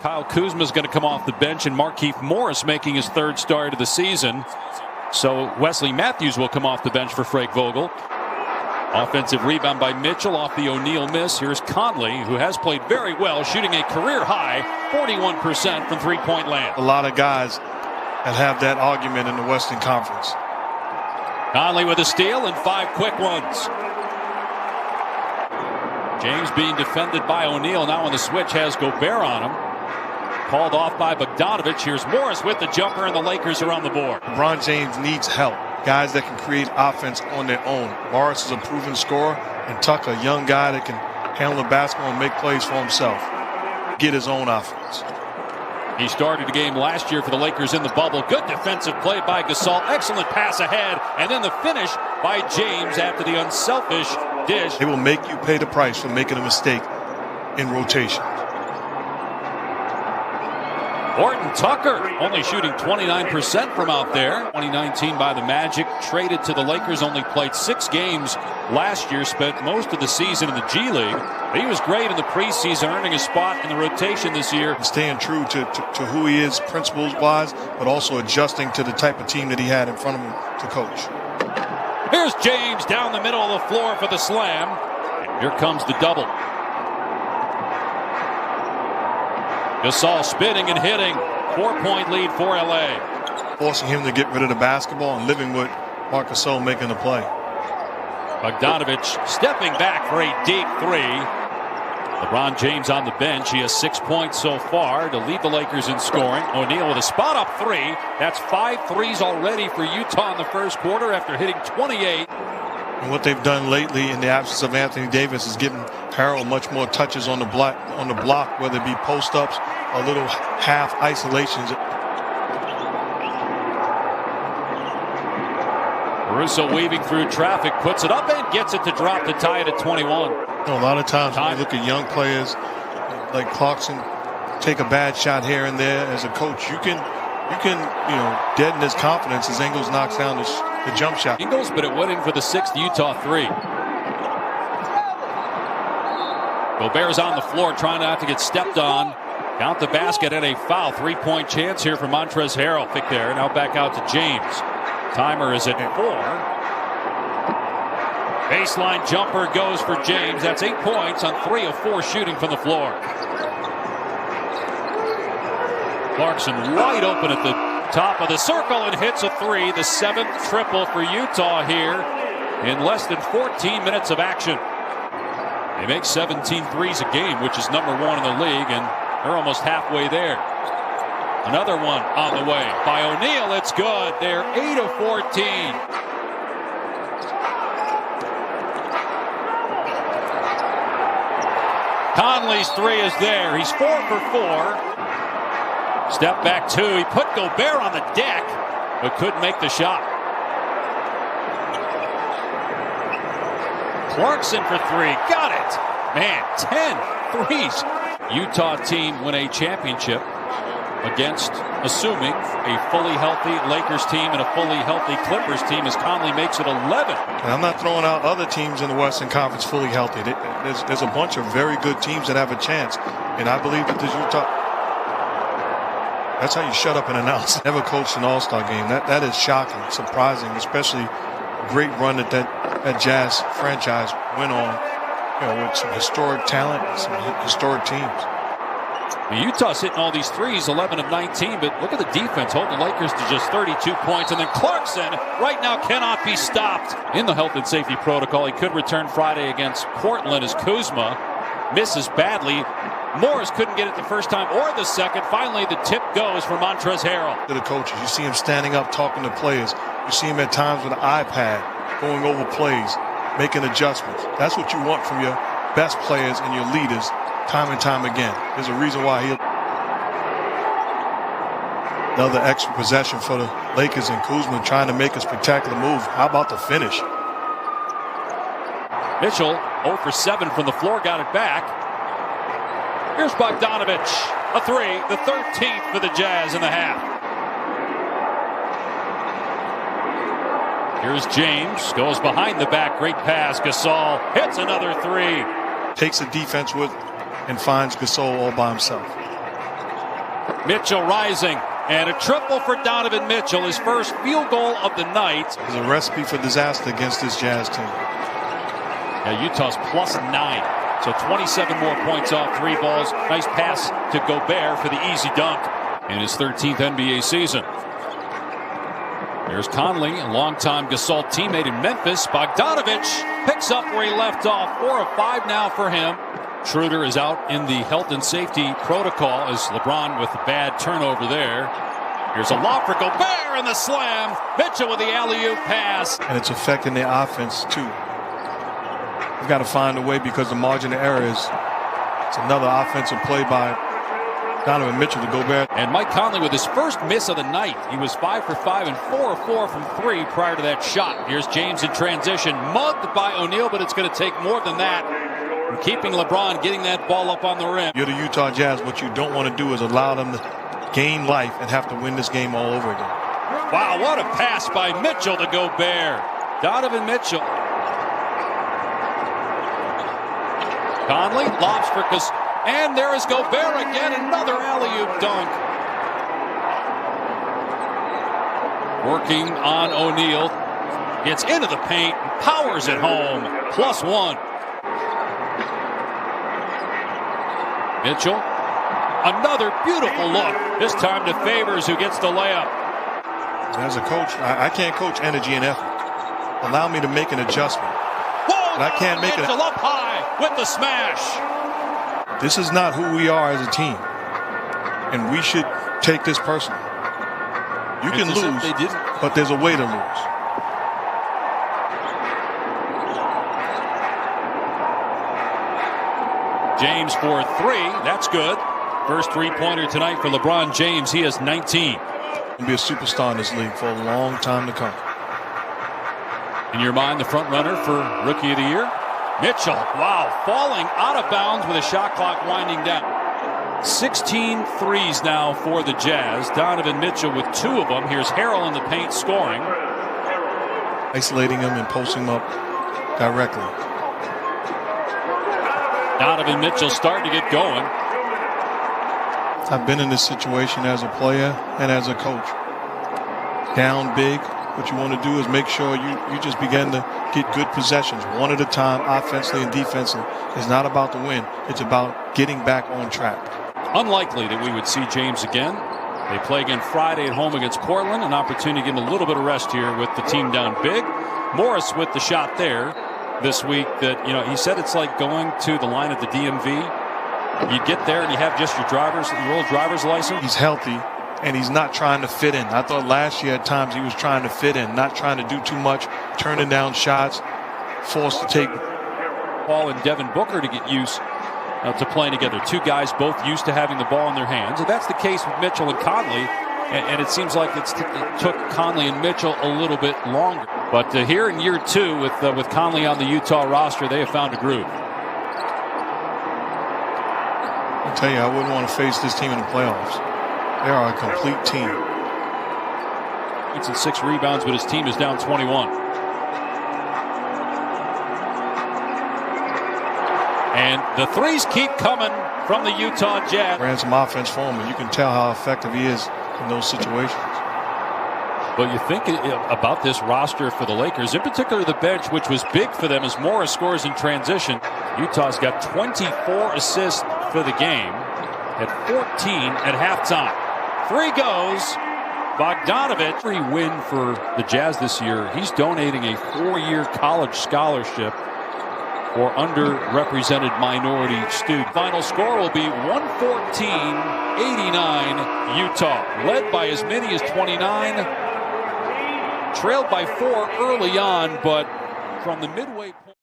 Kyle Kuzma is going to come off the bench, and Markieff Morris making his third start of the season. So Wesley Matthews will come off the bench for Frank Vogel. Offensive rebound by Mitchell off the O'Neal miss. Here's Conley, who has played very well, shooting a career high 41% from three-point land. A lot of guys that have that argument in the Western Conference. Conley with a steal and 5 quick ones. James being defended by O'Neal. Now on the switch has Gobert on him. Called off by Bogdanovic. Here's Morris with the jumper, and the Lakers are on the board. LeBron James needs help. Guys that can create offense on their own. Morris is a proven scorer, and Tucker, a young guy that can handle the basketball and make plays for himself. Get his own offense. He started the game last year for the Lakers in the bubble. Good defensive play by Gasol. Excellent pass ahead. And then the finish by James after the unselfish dish. They will make you pay the price for making a mistake in rotation. Horton Tucker only shooting 29% from out there. 2019 by the Magic, traded to the Lakers, only played 6 games last year, spent most of the season in the G League. He was great in the preseason, earning a spot in the rotation this year. Staying true to who he is principles-wise, but also adjusting to the type of team that he had in front of him to coach. Here's James down the middle of the floor for the slam. Here comes the double. Gasol spinning and hitting. 4-point lead for LA. Forcing him to get rid of the basketball and living with Marc Gasol making the play. Bogdanovic stepping back for a deep 3. LeBron James on the bench. He has 6 points so far to lead the Lakers in scoring. O'Neal with a spot up 3. That's 5 threes already for Utah in the first quarter after hitting 28. And what they've done lately in the absence of Anthony Davis is giving Harrell much more touches on the block, whether it be post-ups or little half isolations. Caruso weaving through traffic, puts it up and gets it to drop to tie it at 21. A lot of times when you look at young players like Clarkson, take a bad shot here and there. As a coach, you can deaden his confidence as Ingles knocks down the jump shot. Ingles, but it went in for the 6th Utah 3. Gobert's on the floor trying not to get stepped on. Count the basket and a foul. 3-point chance here for Montrezl Harrell. Pick there. Now back out to James. Timer is at 4. Baseline jumper goes for James. That's 8 points on 3 of 4 shooting from the floor. Clarkson wide open at the top of the circle and hits a 3. The 7th triple for Utah here in less than 14 minutes of action. They make 17 threes a game, which is #1 in the league, and they're almost halfway there. Another one on the way by O'Neal. It's good. They're 8 of 14. Conley's 3 is there. He's 4 for 4. Step back 2. He put Gobert on the deck, but couldn't make the shot. Clarkson for 3. Got it. Man, 10 threes. Utah team win a championship against, assuming, a fully healthy Lakers team and a fully healthy Clippers team, as Conley makes it 11. And I'm not throwing out other teams in the Western Conference fully healthy. There's a bunch of very good teams that have a chance. And I believe that this Utah... That's how you shut up and announce. Never coached an all-star game. That is shocking, surprising, especially a great run that Jazz franchise went on, with some historic talent, some historic teams. Utah's hitting all these threes, 11 of 19, but look at the defense, holding the Lakers to just 32 points. And then Clarkson right now cannot be stopped in the health and safety protocol. He could return Friday against Portland as Kuzma misses badly. Morris couldn't get it the first time or the second. Finally, the tip goes for Montrezl Harrell. To the coaches, you see him standing up talking to players. You see him at times with an iPad going over plays, making adjustments. That's what you want from your best players and your leaders time and time again. There's a reason why another extra possession for the Lakers and Kuzma trying to make a spectacular move. How about the finish? Mitchell 0 for 7 from the floor, got it back. Here's Bogdanovic, a 3, the 13th for the Jazz in the half. Here's James, goes behind the back, great pass. Gasol hits another 3. Takes the defense with and finds Gasol all by himself. Mitchell rising, and a triple for Donovan Mitchell, his first field goal of the night. It's a recipe for disaster against this Jazz team. Yeah, Utah's +9, so 27 more points off 3 balls. Nice pass to Gobert for the easy dunk in his 13th NBA season. There's Conley, a longtime Gasol teammate in Memphis. Bogdanovich picks up where he left off. 4 of 5 now for him. Schroeder is out in the health and safety protocol as LeBron with a bad turnover there. Here's a lob for Gobert and the slam. Mitchell with the alley-oop pass. And it's affecting their offense, too. You've got to find a way because the margin of error is it's another offensive play by Donovan Mitchell to Gobert. And Mike Conley with his first miss of the night. He was 5 for 5 and 4 of 4 from 3 prior to that shot. Here's James in transition. Mugged by O'Neal, but it's going to take more than that. And keeping LeBron getting that ball up on the rim. You're the Utah Jazz. What you don't want to do is allow them to gain life and have to win this game all over again. Wow, what a pass by Mitchell to Gobert. Donovan Mitchell. Conley lobs for and there is Gobert again, another alley-oop dunk. Working on O'Neal. Gets into the paint, powers it home. +1. Mitchell. Another beautiful look. This time to Favors, who gets the layup. As a coach, I can't coach energy and effort. Allow me to make an adjustment. Whoa, but I can't make it. Mitchell up high with the smash. This is not who we are as a team, and we should take this personally. You can lose, but there's a way to lose. James for 3. That's good. First three-pointer tonight for LeBron James. He has 19. He'll be a superstar in this league for a long time to come. In your mind, the front runner for Rookie of the Year? Mitchell, wow, falling out of bounds with a shot clock winding down. 16 threes now for the Jazz. Donovan Mitchell with 2 of them. Here's Harrell in the paint scoring. Isolating him and posting him up directly. Donovan Mitchell starting to get going. I've been in this situation as a player and as a coach. Down big. What you want to do is make sure you just begin to get good possessions one at a time, offensively and defensively. It's not about the win. It's about getting back on track. Unlikely that we would see James again. They play again Friday at home against Portland. An opportunity to give him a little bit of rest here with the team down big. Morris with the shot there this week that, he said it's like going to the line at the DMV. You get there and you have just your old driver's license. He's healthy. And he's not trying to fit in. I thought last year at times he was trying to fit in, not trying to do too much, turning down shots, forced to take. Paul and Devin Booker to get used to playing together. 2 guys both used to having the ball in their hands. And that's the case with Mitchell and Conley. And it seems like it took Conley and Mitchell a little bit longer. But here in year 2 with Conley on the Utah roster, they have found a groove. I tell you, I wouldn't want to face this team in the playoffs. They are a complete team. It's in 6 rebounds, but his team is down 21. And the threes keep coming from the Utah Jazz. Ran some offense for him, and you can tell how effective he is in those situations. But you think about this roster for the Lakers, in particular the bench, which was big for them as Morris scores in transition. Utah's got 24 assists for the game at 14 at halftime. 3 goes. Bogdanovich. Every win for the Jazz this year, he's donating a 4-year college scholarship for underrepresented minority students. Final score will be 114-89 Utah. Led by as many as 29. Trailed by 4 early on, but from the midway.